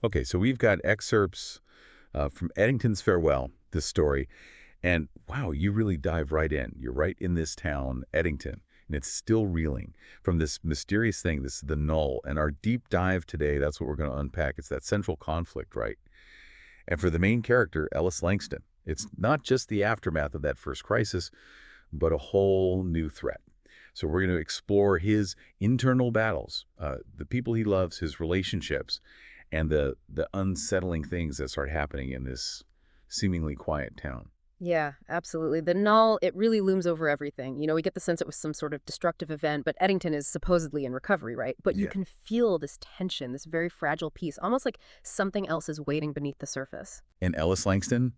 Okay, so we've got excerpts from Eddington's Farewell, this story, and wow, you really dive right in. You're right in this town, Eddington, and it's still reeling from this mysterious thing, this the null. And our deep dive today, that's what we're going to unpack. It's that central conflict, right? And for the main character, Ellis Langston, it's not just the aftermath of that first crisis, but a whole new threat. So we're going to explore his internal battles, the people he loves, his relationships, and the unsettling things that start happening in this seemingly quiet town. Yeah, absolutely. The null, it really looms over everything. We get the sense it was some sort of destructive event, but Eddington is supposedly in recovery, right? But you Yeah. can feel this tension, this very fragile piece, almost like something else is waiting beneath the surface. And Ellis Langston,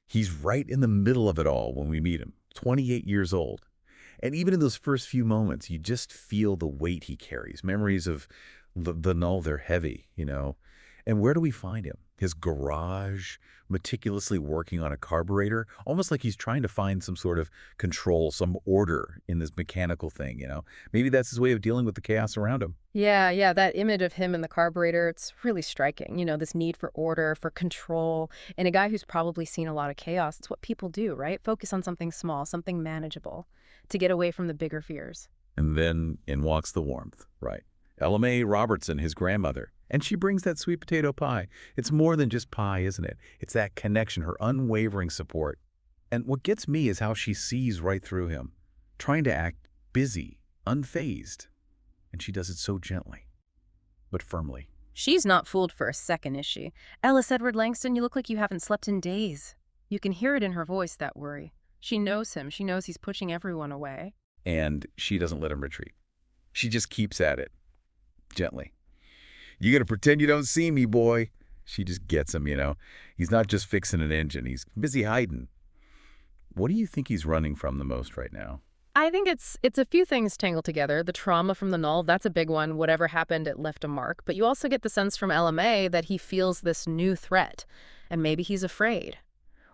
he's right in the middle of it all when we meet him, 28 years old. And even in those first few moments, you just feel the weight he carries. Memories of the null, they're heavy. And where do we find him? His garage, meticulously working on a carburetor, almost like he's trying to find some sort of control, some order in this mechanical thing. Maybe that's his way of dealing with the chaos around him. Yeah, that image of him in the carburetor, it's really striking. This need for order, for control, and a guy who's probably seen a lot of chaos. It's what people do, right? Focus on something small, something manageable, to get away from the bigger fears. And then in walks the warmth, right? LMA Robertson, his grandmother. And she brings that sweet potato pie. It's more than just pie, isn't it? It's that connection, her unwavering support. And what gets me is how she sees right through him, trying to act busy, unfazed. And she does it so gently, but firmly. She's not fooled for a second, is she? Ellis Edward Langston, you look like you haven't slept in days. You can hear it in her voice, that worry. She knows him. She knows he's pushing everyone away. And she doesn't let him retreat. She just keeps at it, gently. You gotta pretend you don't see me, boy. She just gets him. He's not just fixing an engine. He's busy hiding. What do you think he's running from the most right now? I think it's a few things tangled together. The trauma from the null, that's a big one. Whatever happened, it left a mark. But you also get the sense from LMA that he feels this new threat. And maybe he's afraid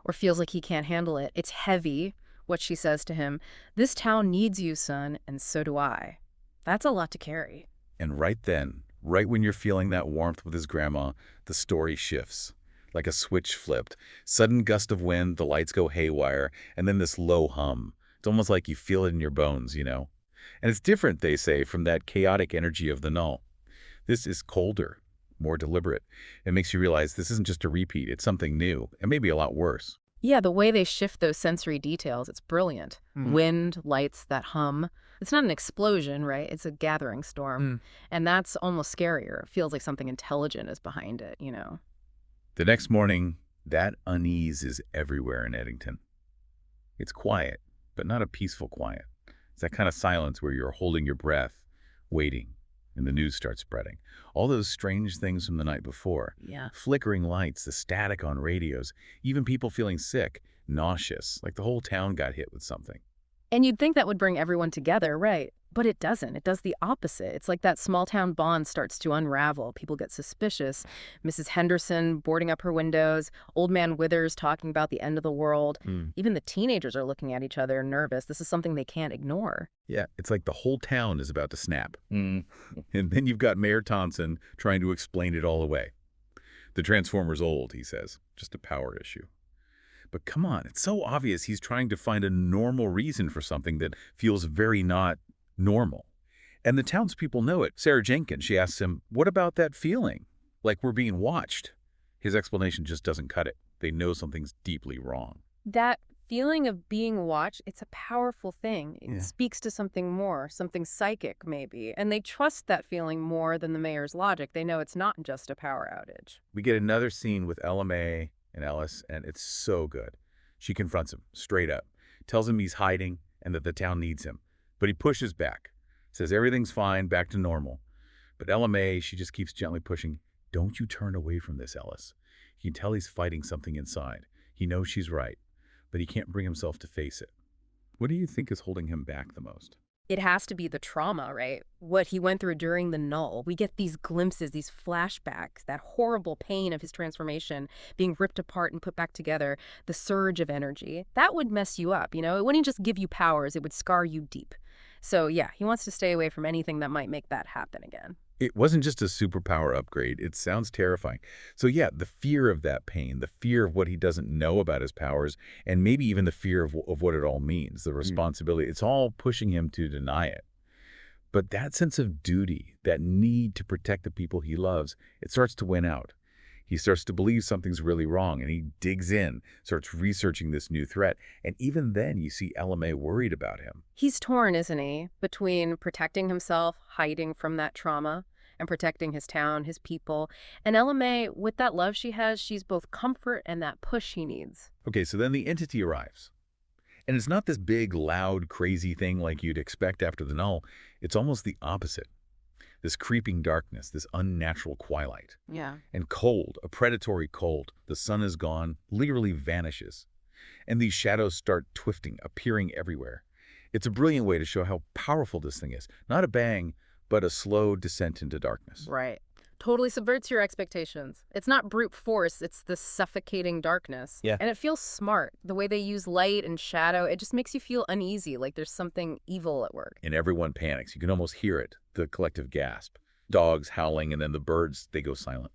or feels like he can't handle it. It's heavy, what she says to him. This town needs you, son, and so do I. That's a lot to carry. And right then, right when you're feeling that warmth with his grandma, the story shifts. Like a switch flipped. Sudden gust of wind, the lights go haywire, and then this low hum. It's almost like you feel it in your bones. And it's different, they say, from that chaotic energy of the null. This is colder, more deliberate. It makes you realize this isn't just a repeat, it's something new, and maybe a lot worse. Yeah, the way they shift those sensory details, it's brilliant. Wind, lights, that hum. It's not an explosion, right? It's a gathering storm. And that's almost scarier. It feels like something intelligent is behind it. The next morning, that unease is everywhere in Eddington. It's quiet, but not a peaceful quiet. It's that kind of silence where you're holding your breath, waiting, and the news starts spreading. All those strange things from the night before. Yeah. Flickering lights, the static on radios, even people feeling sick, nauseous, like the whole town got hit with something. And you'd think that would bring everyone together, right? But it doesn't. It does the opposite. It's like that small town bond starts to unravel. People get suspicious. Mrs. Henderson boarding up her windows, Old Man Withers talking about the end of the world. Even the teenagers are looking at each other nervous. This is something they can't ignore. Yeah, it's like the whole town is about to snap. And then you've got Mayor Thompson trying to explain it all away. The transformer's old, he says, just a power issue. But come on, it's so obvious he's trying to find a normal reason for something that feels very not normal. And the townspeople know it. Sarah Jenkins, she asks him, what about that feeling? Like we're being watched. His explanation just doesn't cut it. They know something's deeply wrong. That feeling of being watched, it's a powerful thing. It Yeah. speaks to something more, something psychic maybe. And they trust that feeling more than the mayor's logic. They know it's not just a power outage. We get another scene with LMA and Ellis, and it's so good. She confronts him straight up, tells him he's hiding and that the town needs him. But he pushes back, says everything's fine, back to normal. But LMA, she just keeps gently pushing. Don't you turn away from this, Ellis. You can tell he's fighting something inside. He knows she's right, but he can't bring himself to face it. What do you think is holding him back the most? It has to be the trauma, right? What he went through during the null. We get these glimpses, these flashbacks, that horrible pain of his transformation being ripped apart and put back together, the surge of energy. That would mess you up, It wouldn't just give you powers, it would scar you deep. So yeah, he wants to stay away from anything that might make that happen again. It wasn't just a superpower upgrade. It sounds terrifying. So yeah, the fear of that pain, the fear of what he doesn't know about his powers, and maybe even the fear of what it all means, the Mm. responsibility, it's all pushing him to deny it. But that sense of duty, that need to protect the people he loves, it starts to win out. He starts to believe something's really wrong, and he digs in, starts researching this new threat. And even then, you see LMA worried about him. He's torn, isn't he, between protecting himself, hiding from that trauma, and protecting his town, his people. And LMA, with that love she has, she's both comfort and that push he needs. Okay, so then the entity arrives. And it's not this big, loud, crazy thing like you'd expect after the null. It's almost the opposite. This creeping darkness, this unnatural twilight. Yeah. And cold, a predatory cold. The sun is gone, literally vanishes. And these shadows start twisting, appearing everywhere. It's a brilliant way to show how powerful this thing is. Not a bang, but a slow descent into darkness. Right. Totally subverts your expectations. It's not brute force, it's the suffocating darkness. Yeah. And it feels smart. The way they use light and shadow, it just makes you feel uneasy, like there's something evil at work. And everyone panics. You can almost hear it, the collective gasp. Dogs howling, and then the birds, they go silent.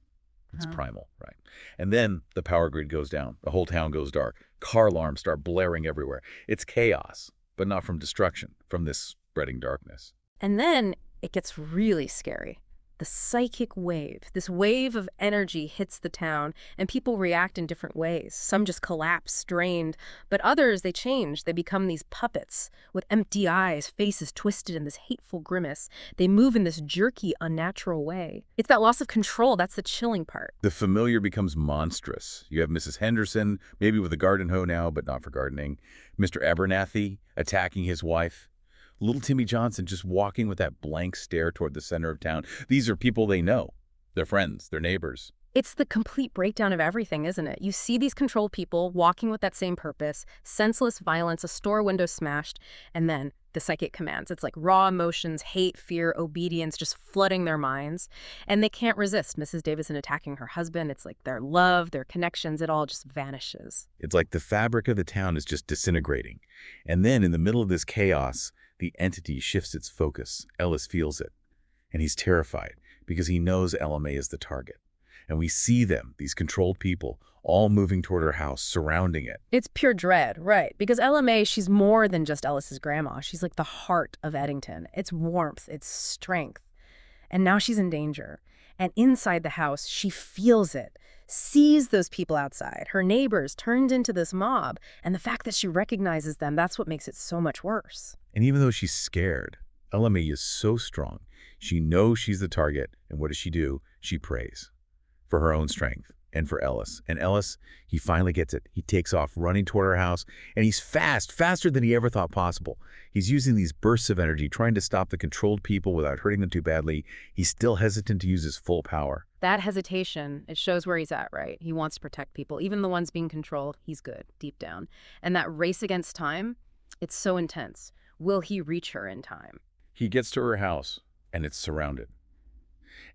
It's primal, right? And then the power grid goes down. The whole town goes dark. Car alarms start blaring everywhere. It's chaos, but not from destruction, from this spreading darkness. And then it gets really scary. The psychic wave, this wave of energy hits the town, and people react in different ways. Some just collapse, drained, but others, they change. They become these puppets with empty eyes, faces twisted in this hateful grimace. They move in this jerky, unnatural way. It's that loss of control. That's the chilling part. The familiar becomes monstrous. You have Mrs. Henderson, maybe with a garden hoe now, but not for gardening. Mr. Abernathy attacking his wife. Little Timmy Johnson just walking with that blank stare toward the center of town. These are people they know. They're friends. They're neighbors. It's the complete breakdown of everything, isn't it? You see these controlled people walking with that same purpose, senseless violence, a store window smashed, and then the psychic commands. It's like raw emotions, hate, fear, obedience, just flooding their minds. And they can't resist Mrs. Davison attacking her husband. It's like their love, their connections, it all just vanishes. It's like the fabric of the town is just disintegrating. And then in the middle of this chaos, the entity shifts its focus. Ellis feels it. And he's terrified because he knows LMA is the target. And we see them, these controlled people, all moving toward her house, surrounding it. It's pure dread, right? Because LMA, she's more than just Ellis's grandma. She's like the heart of Eddington. It's warmth, it's strength. And now she's in danger. And inside the house, she feels it, sees those people outside, her neighbors turned into this mob. And the fact that she recognizes them, that's what makes it so much worse. And even though she's scared, LMA is so strong. She knows she's the target. And what does she do? She prays for her own strength and for Ellis. And Ellis, he finally gets it. He takes off running toward her house, and he's faster than he ever thought possible. He's using these bursts of energy, trying to stop the controlled people without hurting them too badly. He's still hesitant to use his full power. That hesitation, it shows where he's at, right? He wants to protect people. Even the ones being controlled, he's good, deep down. And that race against time, it's so intense. Will he reach her in time? He gets to her house, and it's surrounded.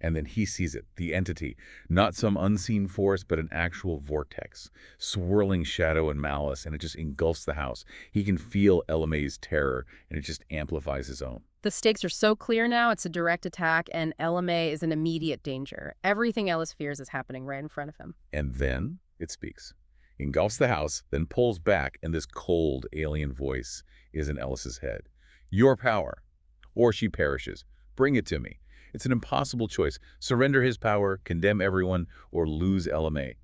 And then he sees it, the entity, not some unseen force, but an actual vortex, swirling shadow and malice, and it just engulfs the house. He can feel LMA's terror, and it just amplifies his own. The stakes are so clear now, it's a direct attack, and LMA is in immediate danger. Everything Ellis fears is happening right in front of him. And then it speaks. Engulfs the house, then pulls back, and this cold alien voice is in Ellis's head. Your power, or she perishes. Bring it to me. It's an impossible choice. Surrender his power, condemn everyone, or lose LMA.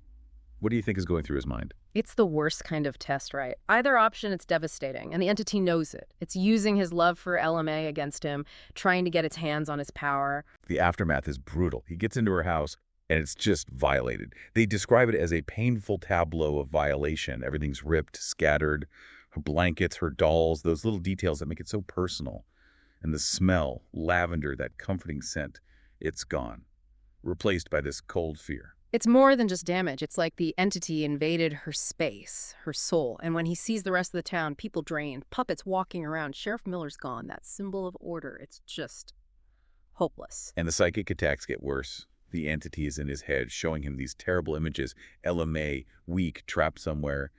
What do you think is going through his mind? It's the worst kind of test, right? Either option, it's devastating, and the entity knows it. It's using his love for LMA against him, trying to get its hands on his power. The aftermath is brutal. He gets into her house, and it's just violated. They describe it as a painful tableau of violation. Everything's ripped, scattered, her blankets, her dolls, those little details that make it so personal. And the smell, lavender, that comforting scent, it's gone, replaced by this cold fear. It's more than just damage. It's like the entity invaded her space, her soul. And when he sees the rest of the town, people drained, puppets walking around, Sheriff Miller's gone, that symbol of order. It's just hopeless. And the psychic attacks get worse. The entity is in his head, showing him these terrible images, LMA, weak, trapped somewhere.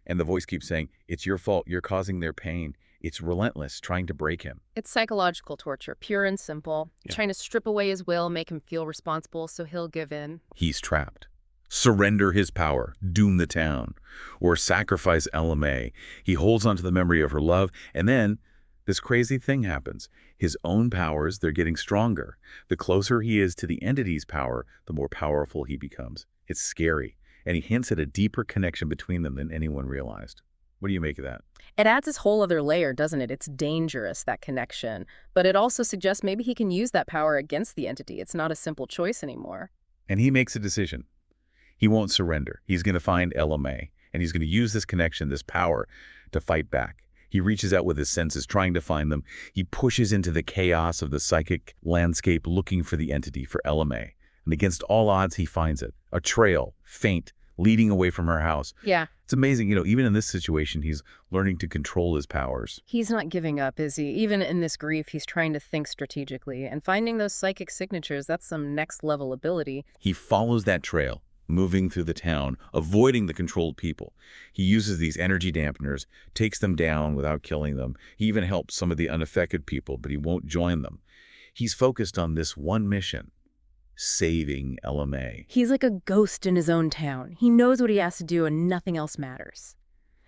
And the voice keeps saying, it's your fault, you're causing their pain. It's relentless, trying to break him. It's psychological torture, pure and simple, Yeah. trying to strip away his will, make him feel responsible so he'll give in. He's trapped. Surrender his power, doom the town, or sacrifice LMA. He holds onto the memory of her love, and then this crazy thing happens. His own powers, they're getting stronger. The closer he is to the entity's power, the more powerful he becomes. It's scary, and he hints at a deeper connection between them than anyone realized. What do you make of that? It adds this whole other layer, doesn't it? It's dangerous, that connection. But it also suggests maybe he can use that power against the entity. It's not a simple choice anymore. And he makes a decision. He won't surrender. He's going to find LMA, and he's going to use this connection, this power, to fight back. He reaches out with his senses, trying to find them. He pushes into the chaos of the psychic landscape, looking for the entity, for LMA. And against all odds, he finds it. A trail, faint, leading away from her house. Yeah. It's amazing, even in this situation, he's learning to control his powers. He's not giving up, is he? Even in this grief, he's trying to think strategically. And finding those psychic signatures, that's some next-level ability. He follows that trail, moving through the town, avoiding the controlled people. He uses these energy dampeners, takes them down without killing them. He even helps some of the unaffected people, but he won't join them. He's focused on this one mission: saving LMA. He's like a ghost in his own town. He knows what he has to do and nothing else matters.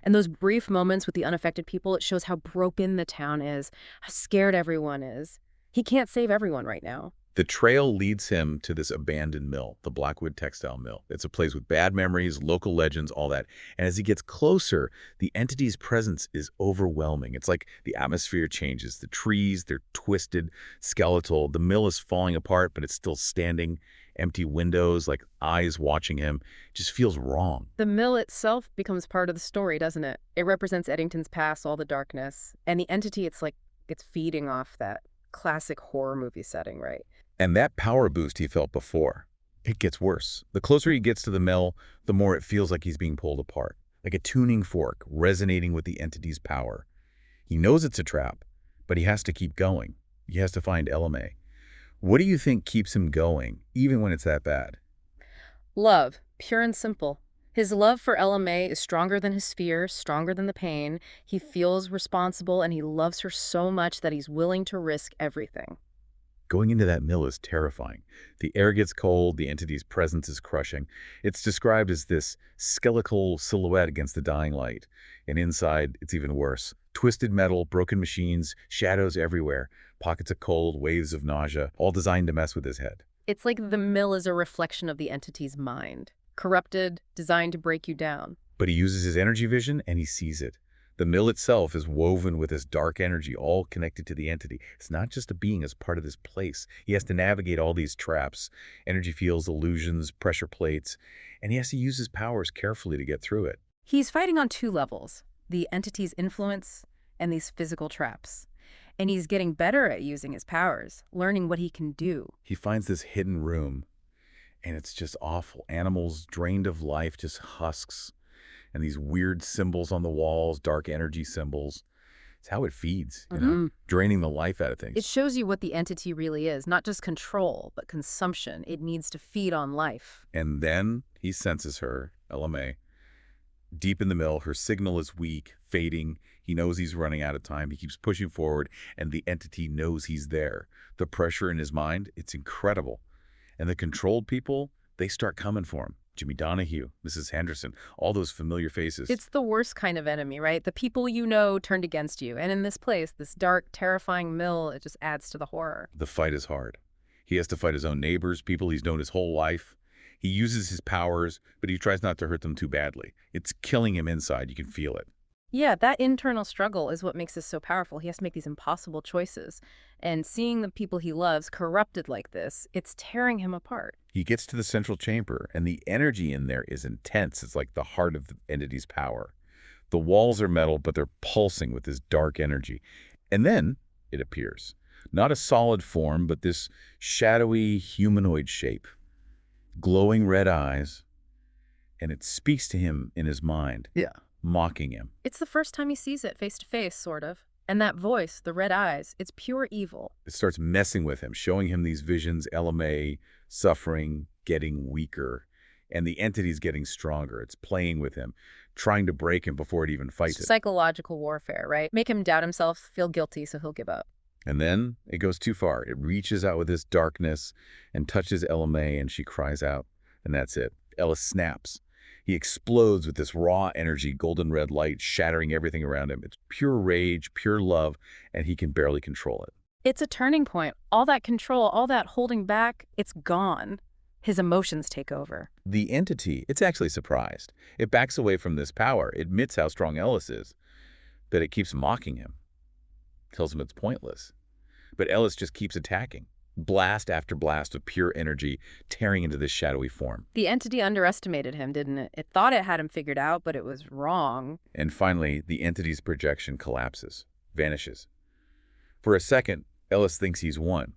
And those brief moments with the unaffected people, it shows how broken the town is, how scared everyone is. He can't save everyone right now. The trail leads him to this abandoned mill, the Blackwood Textile Mill. It's a place with bad memories, local legends, all that. And as he gets closer, the entity's presence is overwhelming. It's like the atmosphere changes. The trees, they're twisted, skeletal. The mill is falling apart, but it's still standing. Empty windows, like eyes watching him. It just feels wrong. The mill itself becomes part of the story, doesn't it? It represents Eddington's past, all the darkness. And the entity, it's like it's feeding off that classic horror movie setting, right? And that power boost he felt before, it gets worse. The closer he gets to the mill, the more it feels like he's being pulled apart, like a tuning fork resonating with the entity's power. He knows it's a trap, but he has to keep going. He has to find LMA. What do you think keeps him going, even when it's that bad? Love, pure and simple. His love for LMA is stronger than his fear, stronger than the pain. He feels responsible, and he loves her so much that he's willing to risk everything. Going into that mill is terrifying. The air gets cold, the entity's presence is crushing. It's described as this skeletal silhouette against the dying light. And inside, it's even worse. Twisted metal, broken machines, shadows everywhere, pockets of cold, waves of nausea, all designed to mess with his head. It's like the mill is a reflection of the entity's mind. Corrupted, designed to break you down. But he uses his energy vision and he sees it. The mill itself is woven with this dark energy, all connected to the entity. It's not just a being as part of this place. He has to navigate all these traps, energy fields, illusions, pressure plates, and he has to use his powers carefully to get through it. He's fighting on two levels, the entity's influence and these physical traps. And he's getting better at using his powers, learning what he can do. He finds this hidden room, and it's just awful. Animals drained of life, just husks. And these weird symbols on the walls, dark energy symbols. It's how it feeds, draining the life out of things. It shows you what the entity really is, not just control, but consumption. It needs to feed on life. And then he senses her, LMA. Deep in the mill, her signal is weak, fading. He knows he's running out of time. He keeps pushing forward, and the entity knows he's there. The pressure in his mind, it's incredible. And the controlled people, they start coming for him. Jimmy Donahue, Mrs. Henderson, all those familiar faces. It's the worst kind of enemy, right? The people you know turned against you. And in this place, this dark, terrifying mill, it just adds to the horror. The fight is hard. He has to fight his own neighbors, people he's known his whole life. He uses his powers, but he tries not to hurt them too badly. It's killing him inside. You can feel it. Yeah, that internal struggle is what makes this so powerful. He has to make these impossible choices. And seeing the people he loves corrupted like this, it's tearing him apart. He gets to the central chamber, and the energy in there is intense. It's like the heart of the entity's power. The walls are metal, but they're pulsing with this dark energy. And then it appears. Not a solid form, but this shadowy humanoid shape. Glowing red eyes, and it speaks to him in his mind. Yeah. Mocking him. It's the first time he sees it face to face, sort of. And that voice, the red eyes, it's pure evil. It starts messing with him, showing him these visions, LMA, suffering, getting weaker. And the entity's getting stronger. It's playing with him, trying to break him before it even fights him. Psychological warfare, right? Make him doubt himself, feel guilty, so he'll give up. And then it goes too far. It reaches out with this darkness and touches Ella May, and she cries out. And that's it. Ellis snaps. He explodes with this raw energy, golden red light, shattering everything around him. It's pure rage, pure love, and he can barely control it. It's a turning point. All that control, all that holding back, it's gone. His emotions take over. The entity, it's actually surprised. It backs away from this power, admits how strong Ellis is, but it keeps mocking him. Tells him it's pointless. But Ellis just keeps attacking. Blast after blast of pure energy, tearing into this shadowy form. The entity underestimated him, didn't it? It thought it had him figured out, but it was wrong. And finally, the entity's projection collapses, vanishes. For a second, Ellis thinks he's won,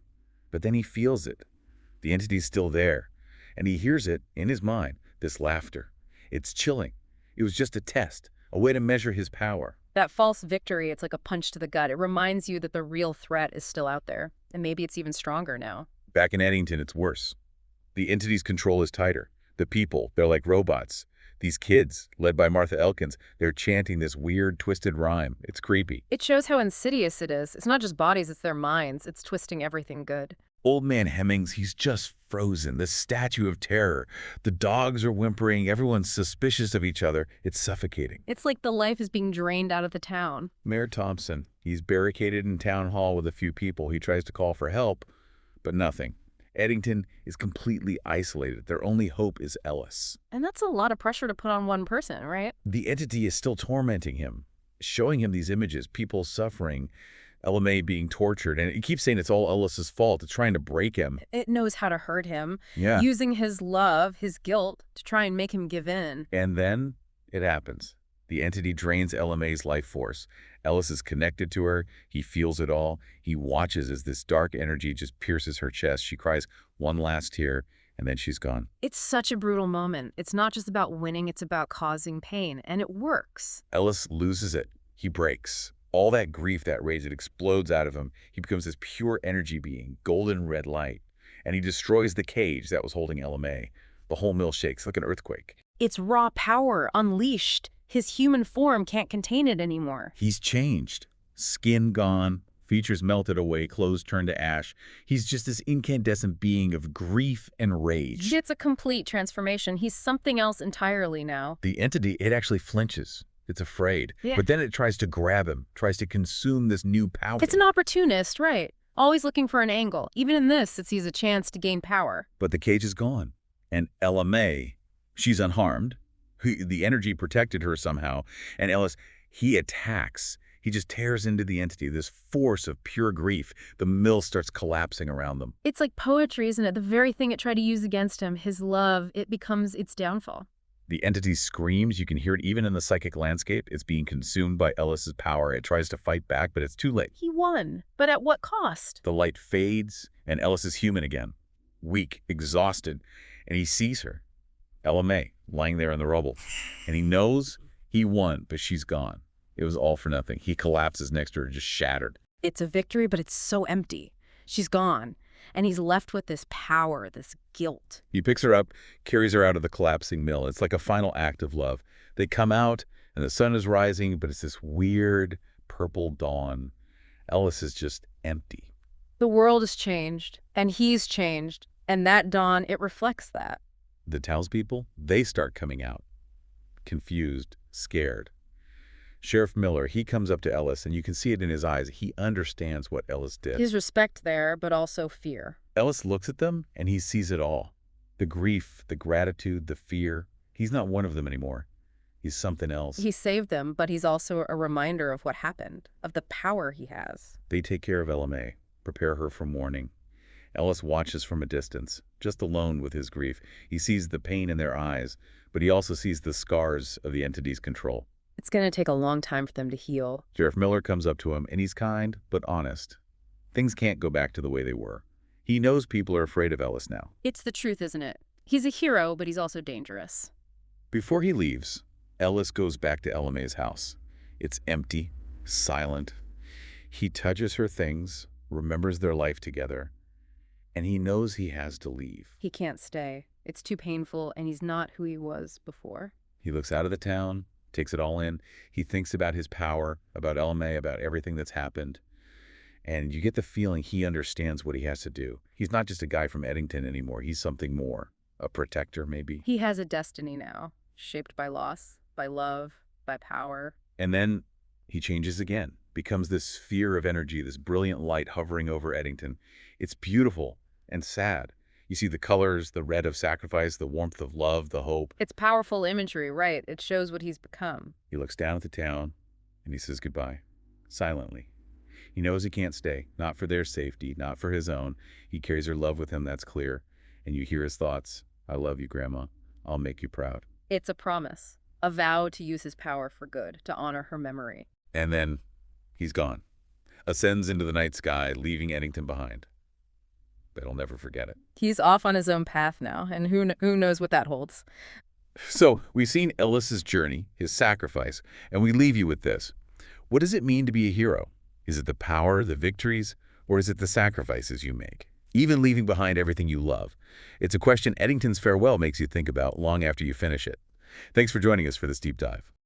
but then he feels it. The entity's still there, and he hears it in his mind, this laughter. It's chilling. It was just a test, a way to measure his power. That false victory, it's like a punch to the gut. It reminds you that the real threat is still out there, and maybe it's even stronger now. Back in Eddington, it's worse. The entity's control is tighter. The people, they're like robots. These kids, led by Martha Elkins, they're chanting this weird, twisted rhyme. It's creepy. It shows how insidious it is. It's not just bodies, it's their minds. It's twisting everything good. Old man Hemmings, he's just frozen, this statue of terror. The dogs are whimpering, everyone's suspicious of each other. It's suffocating. It's like the life is being drained out of the town. Mayor Thompson, he's barricaded in town hall with a few people. He tries to call for help, but nothing. Eddington is completely isolated. Their only hope is Ellis. And that's a lot of pressure to put on one person, right? The entity is still tormenting him, showing him these images, people suffering, Ella May being tortured, and it keeps saying it's all Ellis's fault. It's trying to break him. It knows how to hurt him, Yeah. using his love, his guilt, to try and make him give in. And then it happens. The entity drains Ella May's life force. Ellis is connected to her. He feels it all. He watches as this dark energy just pierces her chest. She cries one last tear, and then she's gone. It's such a brutal moment. It's not just about winning, it's about causing pain, and it works. Ellis loses it. He breaks. All that grief, that rage, it explodes out of him. He becomes this pure energy being, golden red light. And he destroys the cage that was holding Ella May. The whole mill shakes like an earthquake. It's raw power, unleashed. His human form can't contain it anymore. He's changed. Skin gone, features melted away, clothes turned to ash. He's just this incandescent being of grief and rage. It's a complete transformation. He's something else entirely now. The entity, it actually flinches. It's afraid. Yeah. But then it tries to grab him, tries to consume this new power. It's an opportunist, right? Always looking for an angle. Even in this, it sees a chance to gain power. But the cage is gone. And Ella May, she's unharmed. The energy protected her somehow. And Ellis, he attacks. He just tears into the entity, this force of pure grief. The mill starts collapsing around them. It's like poetry, isn't it? The very thing it tried to use against him, his love, it becomes its downfall. The entity screams. You can hear it even in the psychic landscape. It's being consumed by Ellis's power. It tries to fight back, but it's too late. He won, but at what cost? The light fades, and Ellis is human again. Weak, exhausted, and he sees her, Ella May, lying there in the rubble. And he knows he won, but she's gone. It was all for nothing. He collapses next to her, just shattered. It's a victory, but it's so empty. She's gone. And he's left with this power, this guilt. He picks her up, carries her out of the collapsing mill. It's like a final act of love. They come out, and the sun is rising, but it's this weird purple dawn. Ellis is just empty. The world has changed, and he's changed, and that dawn, it reflects that. The townspeople, they start coming out, confused, scared. Sheriff Miller, he comes up to Ellis, and you can see it in his eyes. He understands what Ellis did. His respect there, but also fear. Ellis looks at them, and he sees it all. The grief, the gratitude, the fear. He's not one of them anymore. He's something else. He saved them, but he's also a reminder of what happened, of the power he has. They take care of Ella May, prepare her for mourning. Ellis watches from a distance, just alone with his grief. He sees the pain in their eyes, but he also sees the scars of the entity's control. It's going to take a long time for them to heal. Sheriff Miller comes up to him, and he's kind but honest. Things can't go back to the way they were. He knows people are afraid of Ellis now. It's the truth, isn't it? He's a hero, but he's also dangerous. Before he leaves, Ellis goes back to Ella May's house. It's empty, silent. He touches her things, remembers their life together, and he knows he has to leave. He can't stay. It's too painful, and he's not who he was before. He looks out of the town, takes it all in. He thinks about his power, about LMA, about everything that's happened. And you get the feeling he understands what he has to do. He's not just a guy from Eddington anymore. He's something more. A protector, maybe. He has a destiny now, shaped by loss, by love, by power. And then he changes again, becomes this sphere of energy, this brilliant light hovering over Eddington. It's beautiful and sad. You see the colors, the red of sacrifice, the warmth of love, the hope. It's powerful imagery, right? It shows what he's become. He looks down at the town, and he says goodbye, silently. He knows he can't stay, not for their safety, not for his own. He carries her love with him, that's clear. And you hear his thoughts. I love you, Grandma. I'll make you proud. It's a promise, a vow to use his power for good, to honor her memory. And then he's gone. Ascends into the night sky, leaving Eddington behind. But he'll never forget it. He's off on his own path now, and who knows what that holds. So we've seen Ellis's journey, his sacrifice, and we leave you with this. What does it mean to be a hero? Is it the power, the victories, or is it the sacrifices you make? Even leaving behind everything you love. It's a question Eddington's Farewell makes you think about long after you finish it. Thanks for joining us for this deep dive.